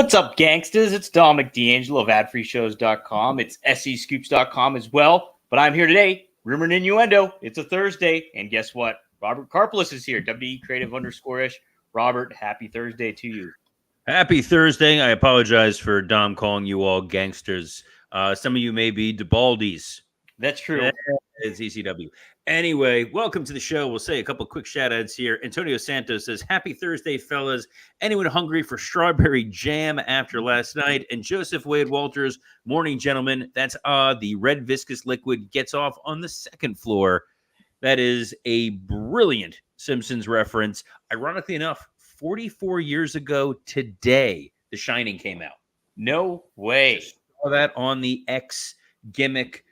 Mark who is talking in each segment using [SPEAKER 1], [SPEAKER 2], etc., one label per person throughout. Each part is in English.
[SPEAKER 1] What's up, gangsters? It's Dominic D'Angelo of AdFreeShows.com. It's SEScoops.com as well. But I'm here today, Rumor and Innuendo. It's a Thursday. And guess what? Robert Karpelis is here, WE Creative _ish. Robert, happy Thursday to you.
[SPEAKER 2] Happy Thursday. I apologize for Dom calling you all gangsters. Some of you may be DeBaldies.
[SPEAKER 1] That's true.
[SPEAKER 2] It's ECW. Anyway, welcome to the show. We'll say a couple quick shout-outs here. Antonio Santos says, happy Thursday, fellas. Anyone hungry for strawberry jam after last night? And Joseph Wade Walters, morning, gentlemen. That's the red viscous liquid gets off on the second floor. That is a brilliant Simpsons reference. Ironically enough, 44 years ago today, The Shining came out.
[SPEAKER 1] No way.
[SPEAKER 2] Just saw that on the X gimmick.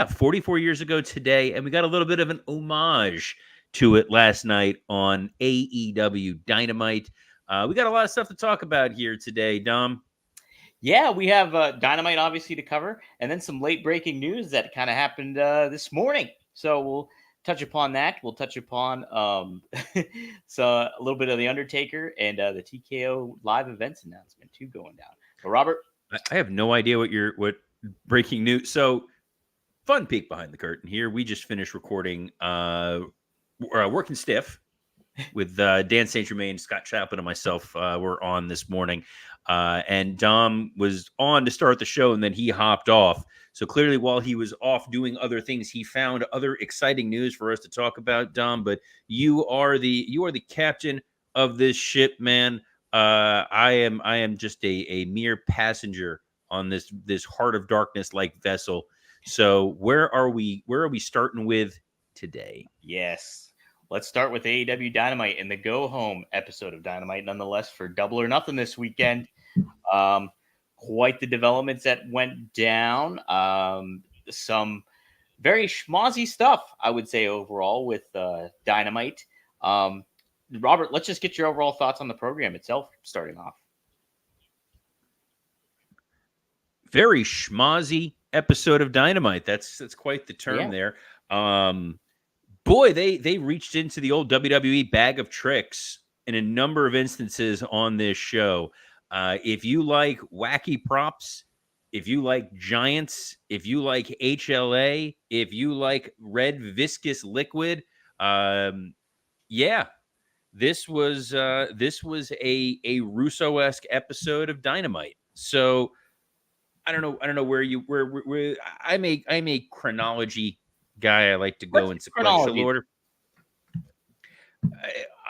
[SPEAKER 2] 44 years ago today, and we got a little bit of an homage to it last night on AEW Dynamite. We got a lot of stuff to talk about here today, Dom.
[SPEAKER 1] Yeah, we have Dynamite obviously to cover, and then some late breaking news that kind of happened this morning. So we'll touch upon that. We'll touch upon so a little bit of the Undertaker and the TKO live events announcement too going down. But Robert,
[SPEAKER 2] I have no idea what breaking news. So fun peek behind the curtain here. We just finished recording Working Stiff with Dan St. Germain, Scott Chaplin, and myself. Were on this morning. And Dom was on to start the show, and then he hopped off. So clearly, while he was off doing other things, he found other exciting news for us to talk about, Dom. But you are the captain of this ship, man. I am just a mere passenger on this Heart of Darkness like vessel. So where are we starting with today?
[SPEAKER 1] Yes. Let's start with AEW Dynamite and the Go Home episode of Dynamite, nonetheless, for Double or Nothing this weekend. Quite the developments that went down. Some very schmozzy stuff, I would say, overall with Dynamite. Robert, let's just get your overall thoughts on the program itself, starting off.
[SPEAKER 2] Very schmozzy episode of Dynamite. That's quite the term there. Boy, they reached into the old WWE bag of tricks in a number of instances on this show. If you like wacky props, if you like giants, if you like HLA, if you like red viscous liquid, this was a Russo-esque episode of Dynamite. So I don't know where I'm a chronology guy. I like to go in sequential order.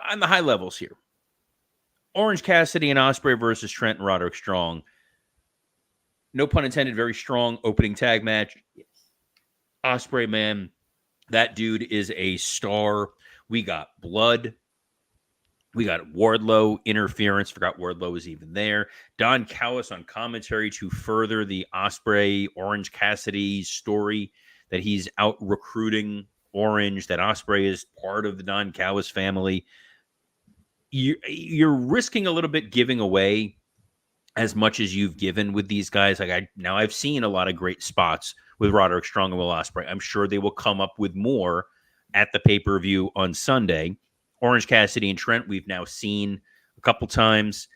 [SPEAKER 2] On the high levels here, Orange Cassidy and Ospreay versus Trent and Roderick Strong. No pun intended. Very strong opening tag match. Yes. Ospreay, man, that dude is a star. We got blood. We got Wardlow interference. Forgot Wardlow was even there. Don Callis on commentary to further the Ospreay Orange Cassidy story that he's out recruiting Orange, that Ospreay is part of the Don Callis family. You're risking a little bit giving away as much as you've given with these guys. I've seen a lot of great spots with Roderick Strong and Will Ospreay. I'm sure they will come up with more at the pay-per-view on Sunday. Orange Cassidy and Trent, we've now seen a couple times.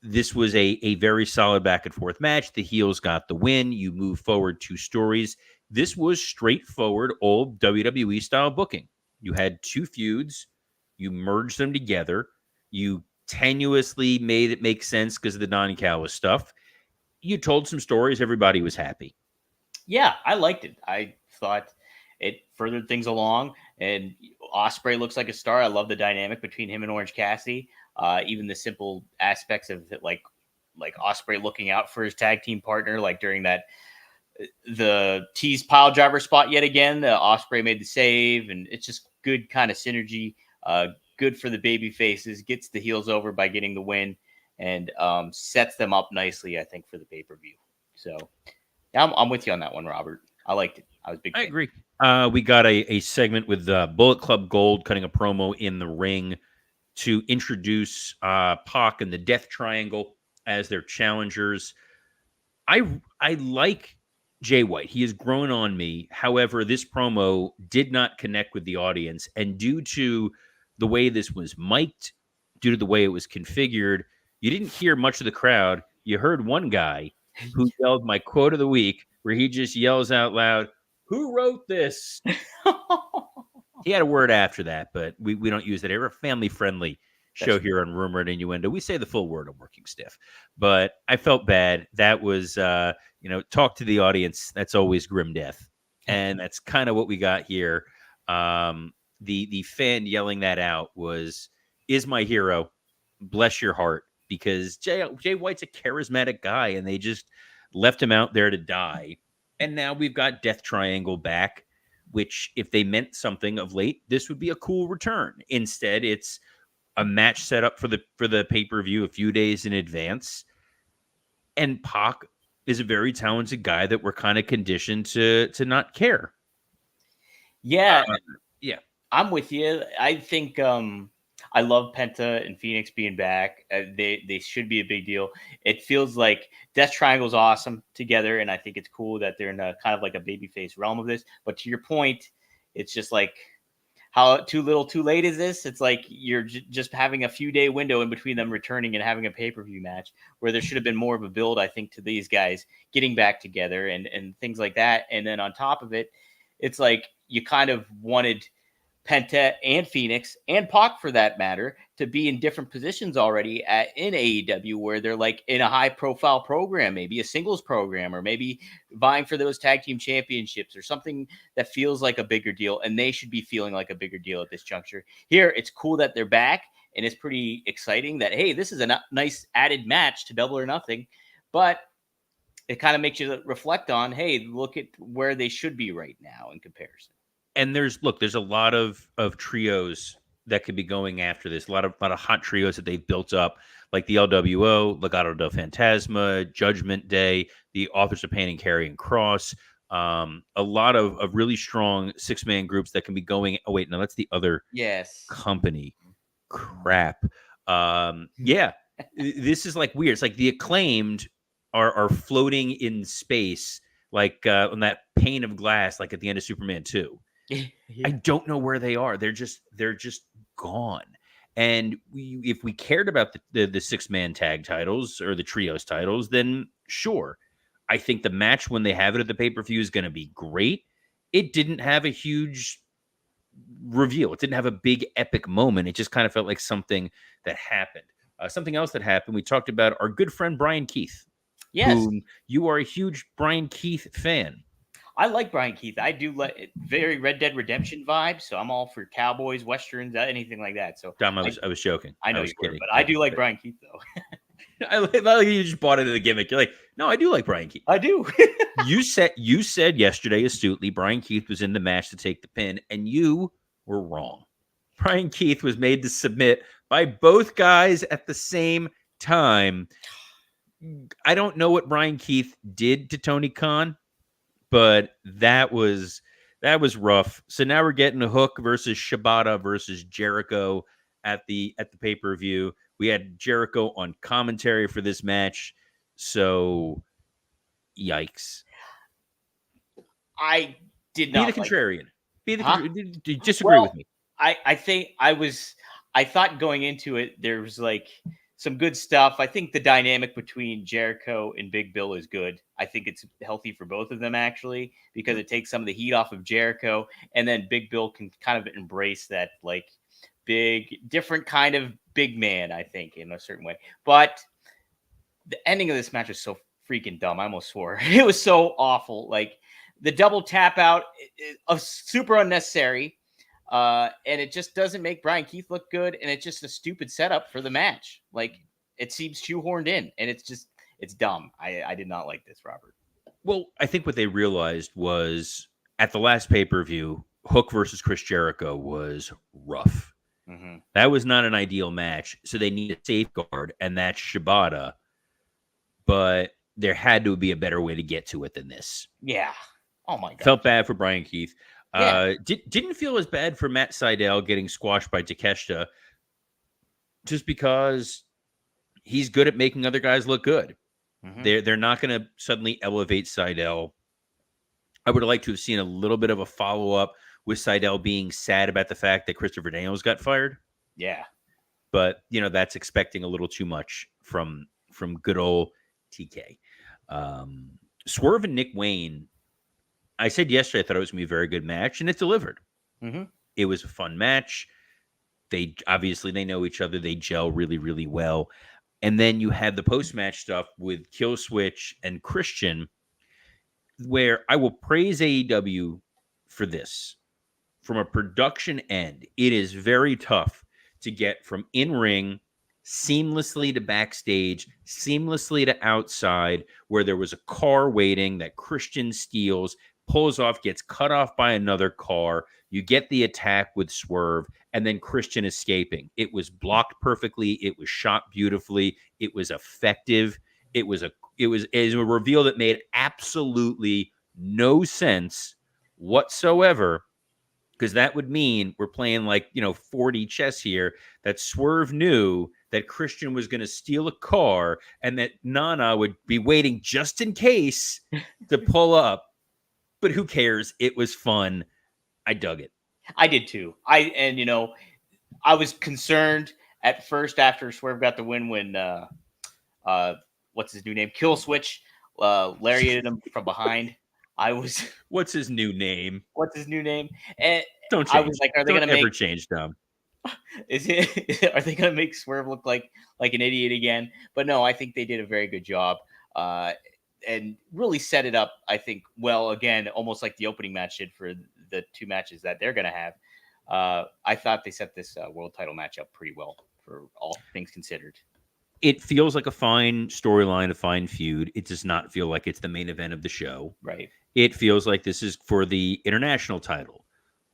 [SPEAKER 2] This was a very solid back-and-forth match. The heels got the win. You move forward 2 stories. This was straightforward old WWE-style booking. You had 2 feuds. You merged them together. You tenuously made it make sense because of the Don Callis stuff. You told some stories. Everybody was happy.
[SPEAKER 1] Yeah, I liked it. I thought it furthered things along, and Ospreay looks like a star. I love the dynamic between him and Orange Cassidy. Even the simple aspects of it, like Ospreay looking out for his tag team partner, like during the tease pile driver spot yet again. The Ospreay made the save, and it's just good kind of synergy. Good for the baby faces, gets the heels over by getting the win, and sets them up nicely, I think, for the pay-per-view. So yeah, I'm with you on that one, Robert. I liked it. I was big.
[SPEAKER 2] I agree. We got a segment with Bullet Club Gold cutting a promo in the ring to introduce Pac and the Death Triangle as their challengers. I like Jay White. He has grown on me. However, this promo did not connect with the audience, and due to the way this was mic'd, due to the way it was configured, You didn't hear much of the crowd. You heard one guy who yelled my quote of the week, where he just yells out loud, "Who wrote this?" He had a word after that, but we don't use that. We're a family friendly show
[SPEAKER 1] That's
[SPEAKER 2] here on Rumor and Innuendo. We say the full word on Working Stiff, but I felt bad. That was, talk to the audience. That's always grim death, and that's kind of what we got here. The fan yelling that out is my hero. Bless your heart, because Jay White's a charismatic guy, and they just left him out there to die. And now we've got Death Triangle back, which, if they meant something of late, this would be a cool return. Instead, it's a match set up for the pay-per-view a few days in advance. And Pac is a very talented guy that we're kind of conditioned to not care.
[SPEAKER 1] Yeah,
[SPEAKER 2] yeah.
[SPEAKER 1] I'm with you. I think I love Penta and Phoenix being back. They should be a big deal. It feels like Death Triangle's awesome together, and I think it's cool that they're in a kind of like a babyface realm of this. But to your point, it's just like, how too little too late is this? It's like you're just having a few day window in between them returning and having a pay-per-view match, where there should have been more of a build, I think, to these guys getting back together and things like that. And then on top of it, it's like you kind of wanted Penta and Phoenix and Pac, for that matter, to be in different positions already in AEW, where they're like in a high profile program, maybe a singles program, or maybe vying for those tag team championships or something that feels like a bigger deal. And they should be feeling like a bigger deal at this juncture. Here, it's cool that they're back, and it's pretty exciting that, hey, this is a nice added match to Double or Nothing. But it kind of makes you reflect on, hey, look at where they should be right now in comparison.
[SPEAKER 2] And there's a lot of trios that could be going after this. A lot of hot trios that they've built up, like the LWO, Legado del Fantasma, Judgment Day, the Authors of Pain and Karrion Kross. A lot of really strong 6-man groups that can be going. Oh wait, no, that's the other company. Crap. Yeah, this is like weird. It's like the Acclaimed are floating in space, like on that pane of glass, like at the end of Superman 2. Yeah. I don't know where they are. They're just gone. And if we cared about the 6-man tag titles or the trios titles, then sure. I think the match, when they have it at the pay-per-view, is going to be great. It didn't have a huge reveal. It didn't have a big epic moment. It just kind of felt like something that happened. Something else that happened, we talked about our good friend Brian Keith.
[SPEAKER 1] Yes.
[SPEAKER 2] Whom you are a huge Brian Keith fan.
[SPEAKER 1] I like Brian Keith. I do like very Red Dead Redemption vibes, so I'm all for cowboys, westerns, anything like that. So
[SPEAKER 2] Dom, I was joking.
[SPEAKER 1] I know
[SPEAKER 2] you
[SPEAKER 1] were, but I do like Brian Keith though.
[SPEAKER 2] I like you just bought into the gimmick. You're like, no, I do like Brian Keith.
[SPEAKER 1] I do.
[SPEAKER 2] you said yesterday astutely Brian Keith was in the match to take the pin, and you were wrong. Brian Keith was made to submit by both guys at the same time. I don't know what Brian Keith did to Tony Khan, but that was rough. So now we're getting a Hook versus Shibata versus Jericho at the pay-per-view. We had Jericho on commentary for this match. So yikes.
[SPEAKER 1] I did not
[SPEAKER 2] be the contrarian. Disagree with me.
[SPEAKER 1] I thought going into it, there was like some good stuff. I think the dynamic between Jericho and Big Bill is good. I think it's healthy for both of them, actually, because it takes some of the heat off of Jericho, and then Big Bill can kind of embrace that like big, different kind of big man, I think, in a certain way. But the ending of this match was so freaking dumb. I almost swore. It was so awful. Like the double tap out, super unnecessary. And it just doesn't make Brian Keith look good. And it's just a stupid setup for the match. Like it seems shoehorned in, and it's dumb. I did not like this, Robert.
[SPEAKER 2] Well, I think what they realized was at the last pay-per-view, Hook versus Chris Jericho was rough. Mm-hmm. That was not an ideal match. So they need a safeguard, and that's Shibata. But there had to be a better way to get to it than this.
[SPEAKER 1] Yeah. Oh my God.
[SPEAKER 2] Felt bad for Brian Keith. Yeah. Didn't feel as bad for Matt Sydal getting squashed by Takeshita, just because he's good at making other guys look good. Mm-hmm. They're not going to suddenly elevate Sydal. I would have liked to have seen a little bit of a follow-up with Sydal being sad about the fact that Christopher Daniels got fired.
[SPEAKER 1] Yeah.
[SPEAKER 2] but that's expecting a little too much from good old TK. Swerve and Nick Wayne. I said yesterday I thought it was going to be a very good match, and it delivered.
[SPEAKER 1] Mm-hmm.
[SPEAKER 2] It was a fun match. They know each other. They gel really, really well. And then you had the post-match stuff with Killswitch and Christian, where I will praise AEW for this. From a production end, it is very tough to get from in-ring seamlessly to backstage, seamlessly to outside, where there was a car waiting that Christian steals, pulls off, gets cut off by another car. You get the attack with Swerve, and then Christian escaping. It was blocked perfectly. It was shot beautifully. It was effective. It was a reveal that made absolutely no sense whatsoever, because that would mean we're playing like 40 chess here, that Swerve knew that Christian was going to steal a car and that Nana would be waiting just in case to pull up. But who cares? It was fun. I dug it.
[SPEAKER 1] I did too. I was concerned at first after Swerve got the win when what's his new name? Killswitch lariated him from behind.
[SPEAKER 2] What's his new name?
[SPEAKER 1] And
[SPEAKER 2] don't change.
[SPEAKER 1] I was like, are they
[SPEAKER 2] going
[SPEAKER 1] to
[SPEAKER 2] ever change Dom?
[SPEAKER 1] Are they going to make Swerve look like an idiot again? But no, I think they did a very good job and really set it up, I think, well, again, almost like the opening match did for the two matches that they're going to have. I thought they set this world title match up pretty well for all things considered.
[SPEAKER 2] It feels like a fine storyline, a fine feud. It does not feel like it's the main event of the show.
[SPEAKER 1] Right.
[SPEAKER 2] It feels like this is for the international title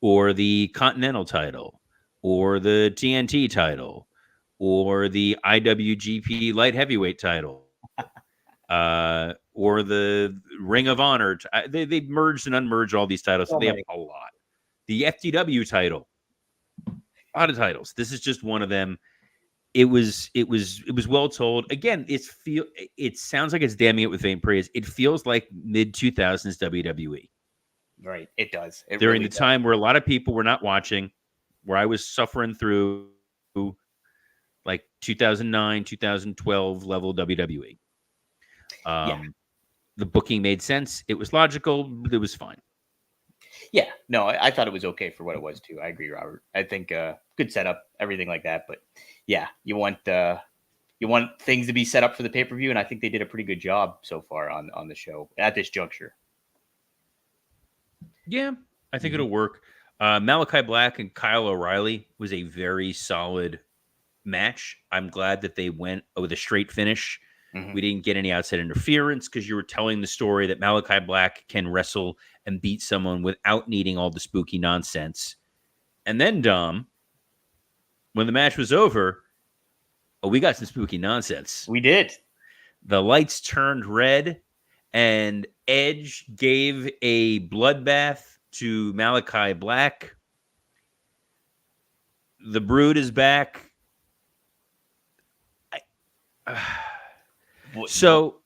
[SPEAKER 2] or the continental title or the TNT title or the IWGP light heavyweight title or the Ring of Honor. They merged and unmerged all these titles. So they have a lot. The FTW title. A lot of titles. This is just one of them. It was well told. Again, it sounds like it's damning it with vain praise. It feels like mid-2000s WWE.
[SPEAKER 1] Right, it does.
[SPEAKER 2] During the time where a lot of people were not watching, where I was suffering through like 2009, 2012 level WWE. The booking made sense. It was logical. It was fine.
[SPEAKER 1] Yeah, no, I thought it was okay for what it was too. I agree, Robert. I think good setup, everything like that. But yeah, you want things to be set up for the pay-per-view, and I think they did a pretty good job so far on the show at this juncture.
[SPEAKER 2] Yeah, I think it'll work. Malachi Black and Kyle O'Reilly was a very solid match. I'm glad that they went with a straight finish. Mm-hmm. We didn't get any outside interference because you were telling the story that Malachi Black can wrestle and beat someone without needing all the spooky nonsense. And then, Dom, when the match was over, we got some spooky nonsense.
[SPEAKER 1] We did.
[SPEAKER 2] The lights turned red, and Edge gave a bloodbath to Malachi Black. The Brood is back. So,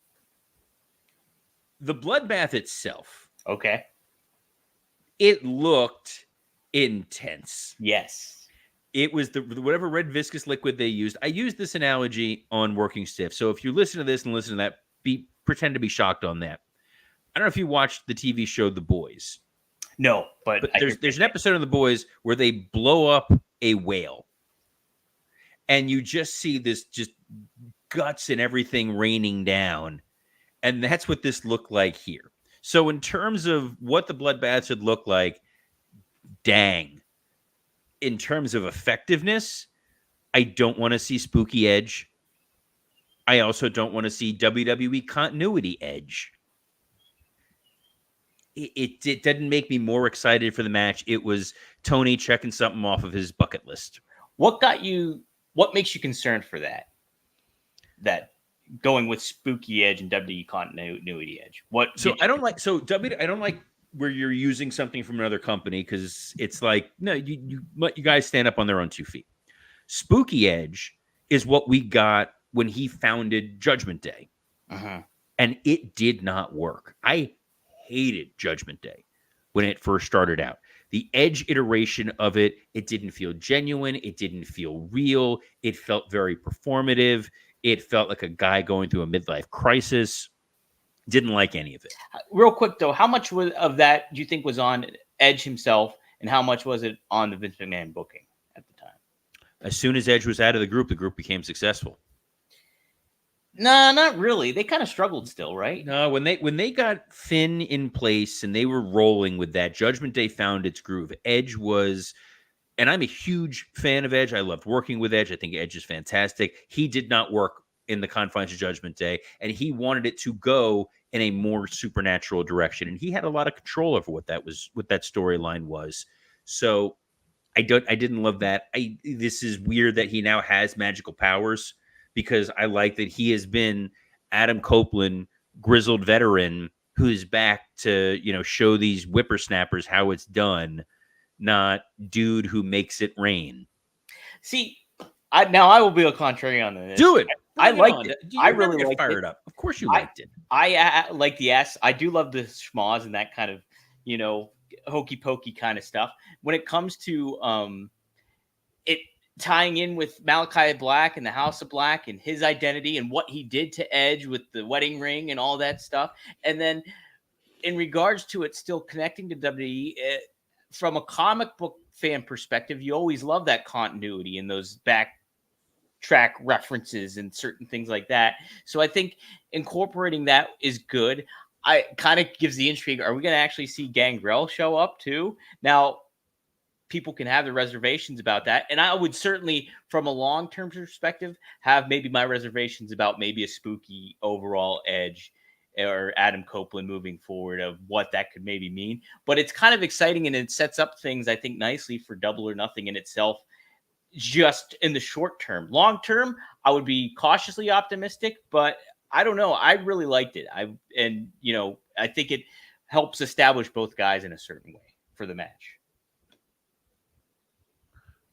[SPEAKER 2] the bloodbath itself.
[SPEAKER 1] Okay.
[SPEAKER 2] It looked intense.
[SPEAKER 1] Yes.
[SPEAKER 2] It was whatever red viscous liquid they used. I used this analogy on Working Stiff. So if you listen to this and listen to that, pretend to be shocked on that. I don't know if you watched the TV show The Boys.
[SPEAKER 1] No, but
[SPEAKER 2] there's an episode of The Boys where they blow up a whale. And you just see this just guts and everything raining down. And that's what this looked like here. So in terms of what the bloodbaths would look like, dang. In terms of effectiveness, I don't want to see Spooky Edge. I also don't want to see WWE Continuity Edge. It didn't make me more excited for the match. It was Tony checking something off of his bucket list.
[SPEAKER 1] What makes you concerned for that? That going with Spooky Edge and WWE Continuity Edge. I don't like where you're using something from another company because it's like, no, you let you guys stand up on their own 2 feet. Spooky Edge is what we got when he founded Judgment Day. Uh-huh.
[SPEAKER 2] And it did not work. I hated Judgment Day when it first started out. The Edge iteration of it, it didn't feel genuine. It didn't feel real. It felt very performative. It felt like a guy going through a midlife crisis. Didn't like any of it.
[SPEAKER 1] Real quick though, how much of that do you think was on Edge himself, and how much was it on the Vince McMahon booking at the time?
[SPEAKER 2] As soon as Edge was out of the group became successful.
[SPEAKER 1] Nah, not really. They kind of struggled still, right?
[SPEAKER 2] No, when they got Finn in place and they were rolling with that, Judgment Day found its groove. Edge was, and I'm a huge fan of Edge. I loved working with Edge. I think Edge is fantastic. He did not work in the confines of Judgment Day, and he wanted it to go in a more supernatural direction. And he had a lot of control over what that storyline was. So I didn't love that. This is weird that he now has magical powers, because I like that he has been Adam Copeland, grizzled veteran, who's back to, show these whippersnappers how it's done, not dude who makes it rain.
[SPEAKER 1] See, I will be a contrarian on this.
[SPEAKER 2] Do it.
[SPEAKER 1] I liked it.
[SPEAKER 2] I really liked fired it. Up. Of course you liked it.
[SPEAKER 1] I like the ass. I do love the schmoz and that kind of, hokey pokey kind of stuff. When it comes to it tying in with Malachi Black and the House of Black and his identity and what he did to Edge with the wedding ring and all that stuff. And then in regards to it still connecting to WWE, from a comic book fan perspective, you always love that continuity and those backtrack references and certain things like that. So I think incorporating that is good. I kind of gives the intrigue. Are we going to actually see Gangrel show up too? Now, people can have their reservations about that. And I would certainly, from a long-term perspective, have maybe my reservations about maybe a spooky overall Edge or Adam Copeland moving forward, of what that could maybe mean. But it's kind of exciting, and it sets up things, I think, nicely for Double or Nothing in itself, just in the short term. Long term, I would be cautiously optimistic, but I don't know. I really liked it. I think it helps establish both guys in a certain way for the match.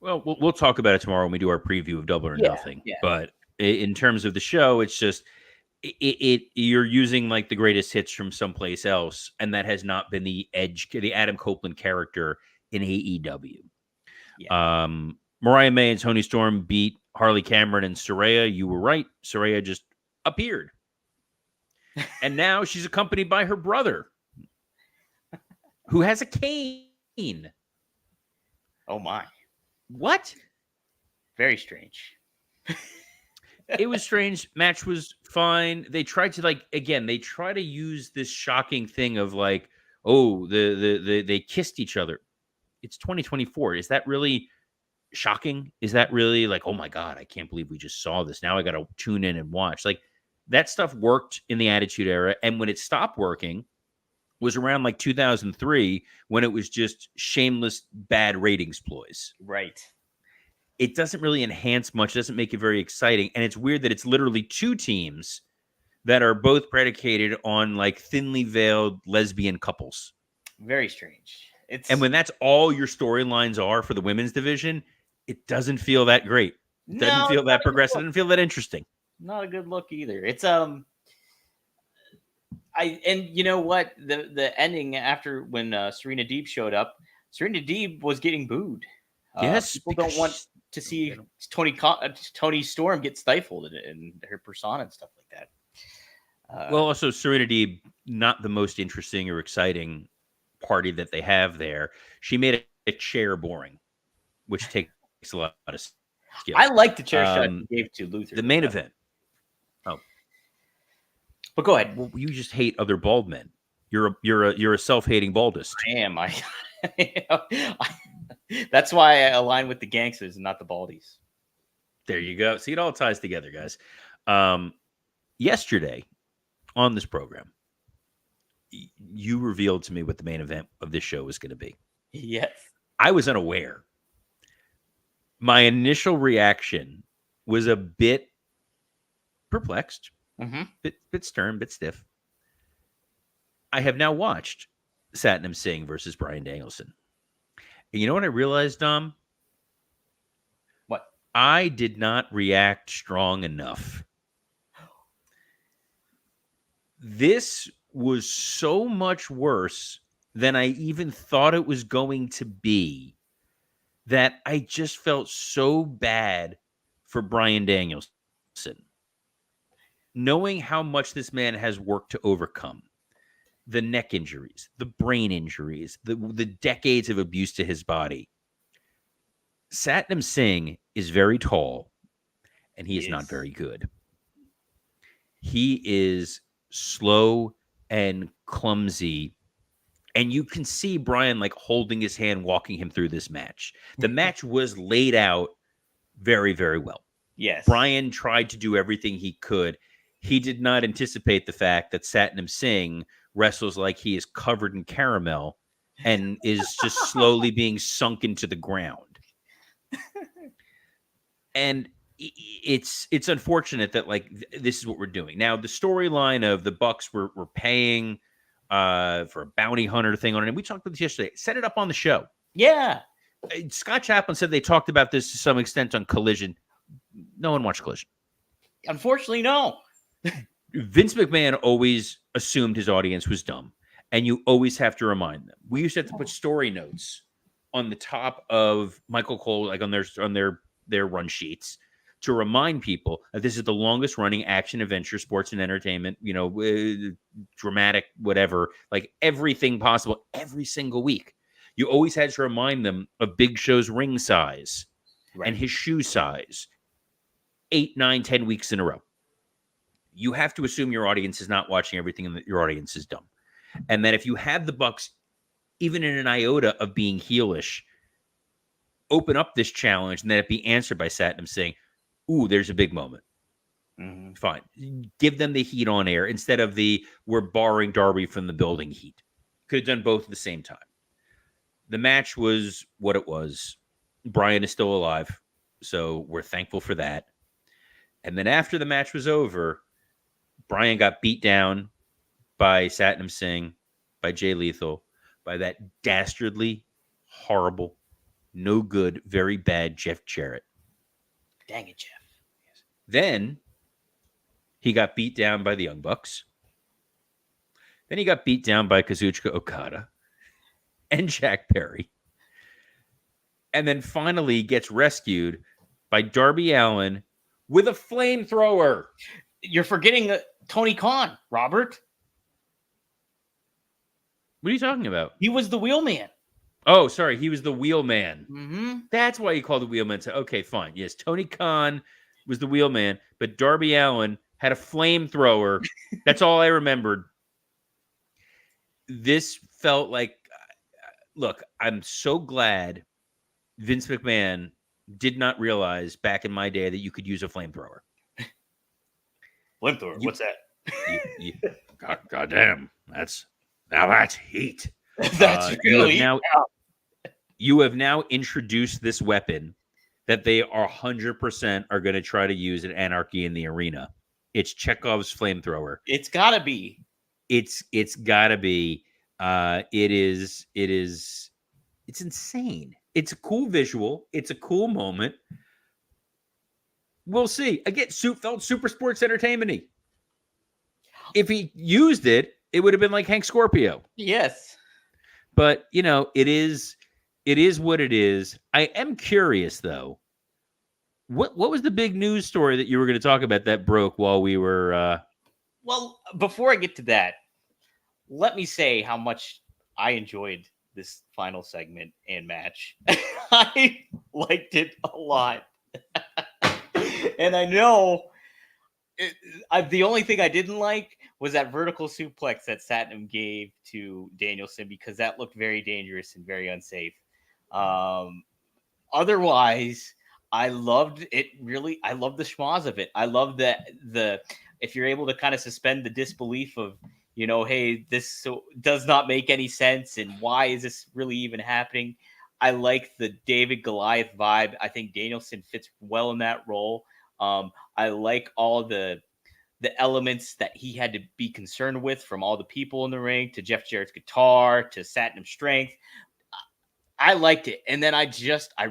[SPEAKER 2] Well, we'll talk about it tomorrow when we do our preview of Double or Nothing. Yeah. But in terms of the show, it's just you're using like the greatest hits from someplace else, and that has not been the Adam Copeland character in AEW. Yeah. Mariah May and Toni Storm beat Harley Cameron and Saraya. You were right. Saraya just appeared. And now she's accompanied by her brother, who has a cane.
[SPEAKER 1] Oh, my.
[SPEAKER 2] What?
[SPEAKER 1] Very strange.
[SPEAKER 2] It was strange. Match was fine. They tried to they try to use this shocking thing of like, oh, they kissed each other. It's 2024. Is that really shocking? Is that really like, oh my God, I can't believe we just saw this. Now I got to tune in and watch. Like, that stuff worked in the Attitude Era. And when it stopped working was around like 2003, when it was just shameless bad ratings ploys.
[SPEAKER 1] Right.
[SPEAKER 2] It doesn't really enhance much. It doesn't make it very exciting. And it's weird that it's literally two teams that are both predicated on like thinly veiled lesbian couples.
[SPEAKER 1] Very strange.
[SPEAKER 2] And when that's all your storylines are for the women's division, it doesn't feel that great. It doesn't feel that progressive. It doesn't feel that interesting.
[SPEAKER 1] Not a good look either. It's and you know what, the ending after when Serena Deeb showed up, Serena Deeb was getting booed.
[SPEAKER 2] Yes,
[SPEAKER 1] people don't want to see Toni Storm get stifled in her persona and stuff like that.
[SPEAKER 2] Well, also Serena Deeb, not the most interesting or exciting party that they have there. She made a chair boring, which takes a lot of skill.
[SPEAKER 1] I like the chair shot she gave to Luther.
[SPEAKER 2] The main event.
[SPEAKER 1] But go ahead.
[SPEAKER 2] Well, you just hate other bald men. You're a self-hating baldist.
[SPEAKER 1] I am. That's why I align with the gangsters and not the baldies.
[SPEAKER 2] There you go. See, it all ties together, guys. Yesterday on this program, you revealed to me what the main event of this show was going to be.
[SPEAKER 1] Yes.
[SPEAKER 2] I was unaware. My initial reaction was a bit perplexed.
[SPEAKER 1] Mm-hmm.
[SPEAKER 2] Bit stern, bit stiff. I have now watched Satnam Singh versus Bryan Danielson. And you know what I realized, Dom?
[SPEAKER 1] What?
[SPEAKER 2] I did not react strong enough. This was so much worse than I even thought it was going to be, that I just felt so bad for Bryan Danielson. Knowing how much this man has worked to overcome the neck injuries, the brain injuries, the decades of abuse to his body. Satnam Singh is very tall, and he
[SPEAKER 1] He
[SPEAKER 2] is not
[SPEAKER 1] is.
[SPEAKER 2] very good. He is slow and clumsy, and you can see Brian like holding his hand, walking him through this match. The match was laid out very, very well.
[SPEAKER 1] Yes.
[SPEAKER 2] Brian tried to do everything he could. He did not anticipate the fact that Satnam Singh wrestles like he is covered in caramel and is just slowly being sunk into the ground. And it's unfortunate that like this is what we're doing now. The storyline of the Bucks were paying for a bounty hunter thing on it, and we talked about this yesterday. Set it up on the show.
[SPEAKER 1] Yeah.
[SPEAKER 2] Scott Chaplin said they talked about this to some extent on Collision. No one watched Collision.
[SPEAKER 1] Unfortunately, no.
[SPEAKER 2] Vince McMahon always assumed his audience was dumb, and you always have to remind them. We used to have to put story notes on the top of Michael Cole, like on their run sheets, to remind people that this is the longest running action adventure, sports and entertainment, dramatic, whatever, like everything possible, every single week. You always had to remind them of Big Show's ring size and his shoe size 8, 9, 10 weeks in a row. You have to assume your audience is not watching everything and that your audience is dumb. And that if you have the Bucks, even in an iota of being heelish, open up this challenge and then it be answered by Satnam saying, ooh, there's a big moment. Mm-hmm. Fine. Give them the heat on air instead of the we're barring Darby from the building heat. Could have done both at the same time. The match was what it was. Brian is still alive, so we're thankful for that. And then after the match was over, Brian got beat down by Satnam Singh, by Jay Lethal, by that dastardly, horrible, no good, very bad Jeff Jarrett.
[SPEAKER 1] Dang it, Jeff.
[SPEAKER 2] Then he got beat down by the Young Bucks. Then he got beat down by Kazuchika Okada and Jack Perry. And then finally gets rescued by Darby Allin with a flamethrower.
[SPEAKER 1] You're forgetting Tony Khan, Robert.
[SPEAKER 2] What are you talking about?
[SPEAKER 1] He was the Wheelman.
[SPEAKER 2] Oh, sorry. He was the Wheelman.
[SPEAKER 1] Mm-hmm.
[SPEAKER 2] That's why you called the Wheelman. Okay, fine. Yes, Tony Khan was the Wheelman, but Darby Allin had a flamethrower. That's all I remembered. This felt like, look, I'm so glad Vince McMahon did not realize back in my day that you could use a flamethrower.
[SPEAKER 1] Flamethrower? What's that?
[SPEAKER 2] God damn. That's heat.
[SPEAKER 1] That's really
[SPEAKER 2] you have now introduced this weapon that they are 100% are going to try to use at Anarchy in the Arena. It's Chekhov's flamethrower.
[SPEAKER 1] It's gotta be.
[SPEAKER 2] It's gotta be. It's insane. It's a cool visual. It's a cool moment. We'll see. Again, felt super sports entertainment-y. If he used it, it would have been like Hank Scorpio.
[SPEAKER 1] Yes.
[SPEAKER 2] But, it is what it is. I am curious, though. What was the big news story that you were going to talk about that broke while we were...
[SPEAKER 1] Well, before I get to that, let me say how much I enjoyed this final segment and match. I liked it a lot. And I know the only thing I didn't like was that vertical suplex that Satnam gave to Danielson, because that looked very dangerous and very unsafe. Otherwise, I loved it. Really, I love the schmoz of it. I love the if you're able to kind of suspend the disbelief of, hey, this does not make any sense, and why is this really even happening? I like the David Goliath vibe. I think Danielson fits well in that role. I like all the elements that he had to be concerned with, from all the people in the ring to Jeff Jarrett's guitar to Satnam's strength. I liked it. And then I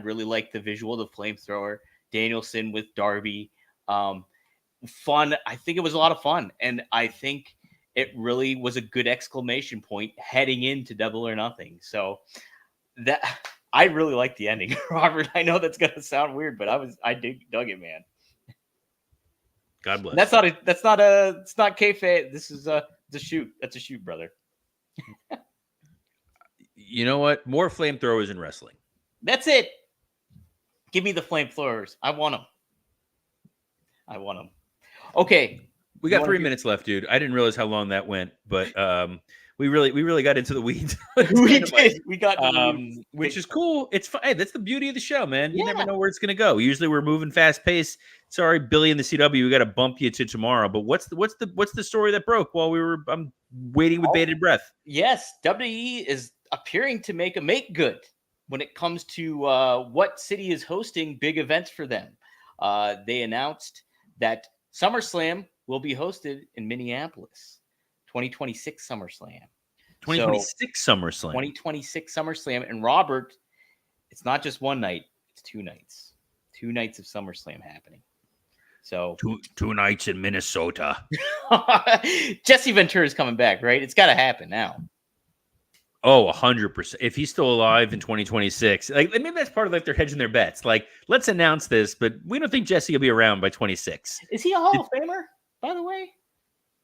[SPEAKER 1] really liked the visual of the flamethrower, Danielson with Darby. Fun. I think it was a lot of fun. And I think it really was a good exclamation point heading into Double or Nothing. So that I really like the ending, Robert. I know that's gonna sound weird, but I dug it, man.
[SPEAKER 2] God bless.
[SPEAKER 1] It's not kayfabe. This is a shoot. That's a shoot, brother.
[SPEAKER 2] You know what? More flamethrowers in wrestling.
[SPEAKER 1] That's it. Give me the flamethrowers. I want them. Okay.
[SPEAKER 2] We got 3 minutes left, dude. I didn't realize how long that went, but we really got into the weeds.
[SPEAKER 1] We did. We got
[SPEAKER 2] which is cool. It's fine. Hey, that's the beauty of the show, man. You never know where it's gonna go. Usually we're moving fast paced. Sorry, Billy and the CW, we got to bump you to tomorrow. But what's the story that broke while I'm waiting with bated breath?
[SPEAKER 1] Yes, WWE is appearing to make good when it comes to what city is hosting big events for them. They announced that SummerSlam will be hosted in Minneapolis. 2026 SummerSlam.
[SPEAKER 2] 2026 SummerSlam.
[SPEAKER 1] 2026 SummerSlam. And Robert, it's not just one night, it's 2 nights. 2 nights of SummerSlam happening. So
[SPEAKER 2] two nights in Minnesota.
[SPEAKER 1] Jesse Ventura is coming back, right? It's got to happen now.
[SPEAKER 2] Oh, 100%. If he's still alive in 2026, like maybe that's part of like they're hedging their bets. Like, let's announce this, but we don't think Jesse will be around by 26.
[SPEAKER 1] Is he a Hall of Famer, by the way?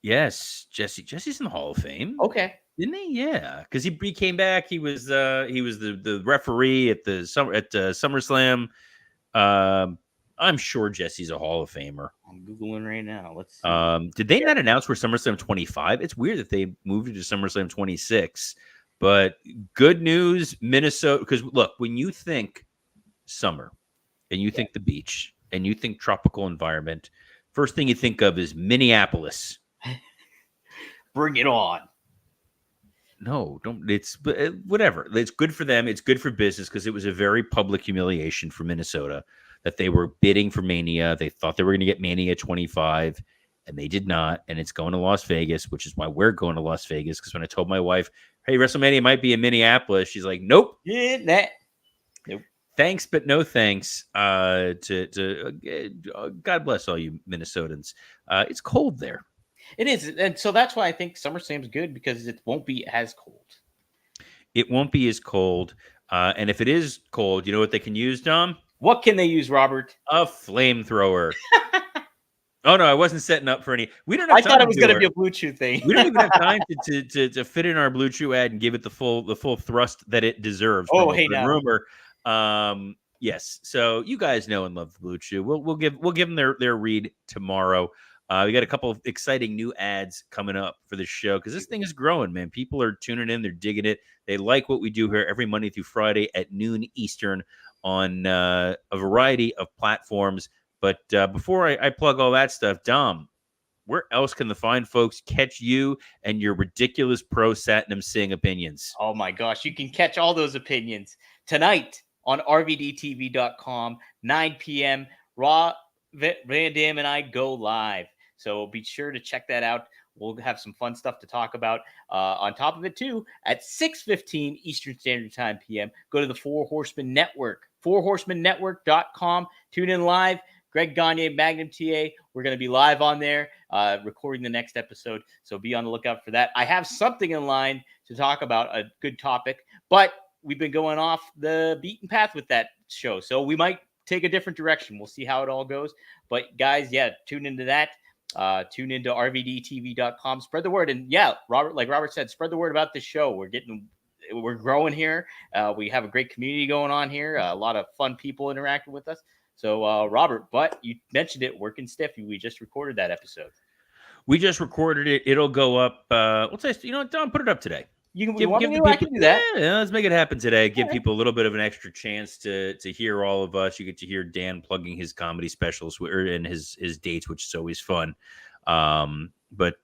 [SPEAKER 2] Yes, Jesse's in the Hall of Fame.
[SPEAKER 1] Okay,
[SPEAKER 2] didn't he? Yeah, because he came back. He was the referee at SummerSlam. I'm sure Jesse's a Hall of Famer.
[SPEAKER 1] I'm Googling right now. Let's see.
[SPEAKER 2] Did they not announce for SummerSlam 25? It's weird that they moved it to SummerSlam 26. But good news, Minnesota. Because look, when you think summer and you think the beach and you think tropical environment, first thing you think of is Minneapolis.
[SPEAKER 1] Bring it on.
[SPEAKER 2] No, don't. It's whatever. It's good for them. It's good for business because it was a very public humiliation for Minnesota that they were bidding for Mania. They thought they were going to get Mania 25, and they did not. And it's going to Las Vegas, which is why we're going to Las Vegas. Because when I told my wife, "Hey, WrestleMania might be in Minneapolis," she's like, "Nope,
[SPEAKER 1] nope.
[SPEAKER 2] Thanks, but no thanks." God bless all you Minnesotans. It's cold there.
[SPEAKER 1] It is, and so that's why I think SummerSlam's good because it won't be as cold.
[SPEAKER 2] It won't be as cold, and if it is cold, you know what they can use, Dom?
[SPEAKER 1] What can they use, Robert?
[SPEAKER 2] A flamethrower. Oh no, I wasn't setting up for any. We don't. Have
[SPEAKER 1] I thought it was going to be a Blue Chew thing.
[SPEAKER 2] We don't even have time to fit in our Blue Chew ad and give it the full thrust that it deserves.
[SPEAKER 1] Oh, hey now,
[SPEAKER 2] rumor. Yes. So you guys know and love the Blue Chew. We'll give them their read tomorrow. We got a couple of exciting new ads coming up for the show because this thing is growing, man. People are tuning in. They're digging it. They like what we do here every Monday through Friday at noon Eastern on a variety of platforms. But before I plug all that stuff, Dom, where else can the fine folks catch you and your ridiculous pro Satnam Singh opinions?
[SPEAKER 1] Oh, my gosh. You can catch all those opinions tonight on rvdtv.com, 9 p.m. Raw, Van Dam and I go live. So be sure to check that out. We'll have some fun stuff to talk about. On top of it, too, at 6:15 Eastern Standard Time p.m., go to the Four Horsemen Network, fourhorsemennetwork.com. Tune in live. Greg Gagne, Magnum TA. We're going to be live on there recording the next episode. So be on the lookout for that. I have something in line to talk about, a good topic, but we've been going off the beaten path with that show. So we might take a different direction. We'll see how it all goes. But guys, tune into that. Tune into rvdtv.com. Spread the word. And Robert said, spread the word about this show. We're growing here. We have a great community going on here. A lot of fun people interacting with us. So, Robert, but you mentioned it, Working Stiff. We just recorded that episode.
[SPEAKER 2] We just recorded it. It'll go up. Let's say, Don, put it up today.
[SPEAKER 1] I can do that.
[SPEAKER 2] Yeah, let's make it happen today. Give people a little bit of an extra chance to hear all of us. You get to hear Dan plugging his comedy specials and his dates, which is always fun. But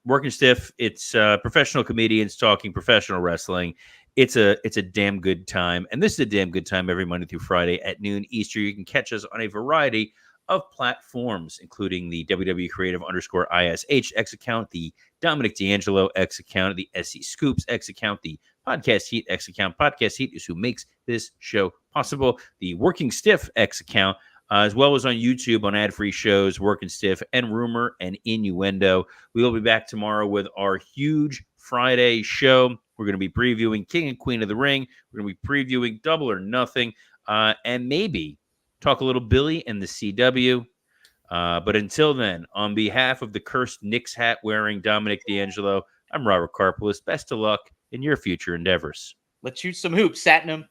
[SPEAKER 2] Working Stiff. It's professional comedians talking professional wrestling. It's a damn good time, and this is a damn good time every Monday through Friday at noon Eastern. You can catch us on a variety of platforms, including the WWE Creative _ISH X account, the Dominic D'Angelo X account, the SC Scoops X account, the Podcast Heat X account. Podcast Heat is who makes this show possible. The Working Stiff X account, as well as on YouTube on ad-free shows, Working Stiff and Rumor and Innuendo. We will be back tomorrow with our huge Friday show. We're going to be previewing King and Queen of the Ring. We're going to be previewing Double or Nothing, and maybe talk a little Billy and the CW. But until then, on behalf of the cursed Knicks hat wearing Dominic D'Angelo, I'm Robert Karpolis. Best of luck in your future endeavors.
[SPEAKER 1] Let's shoot some hoops, Satnam.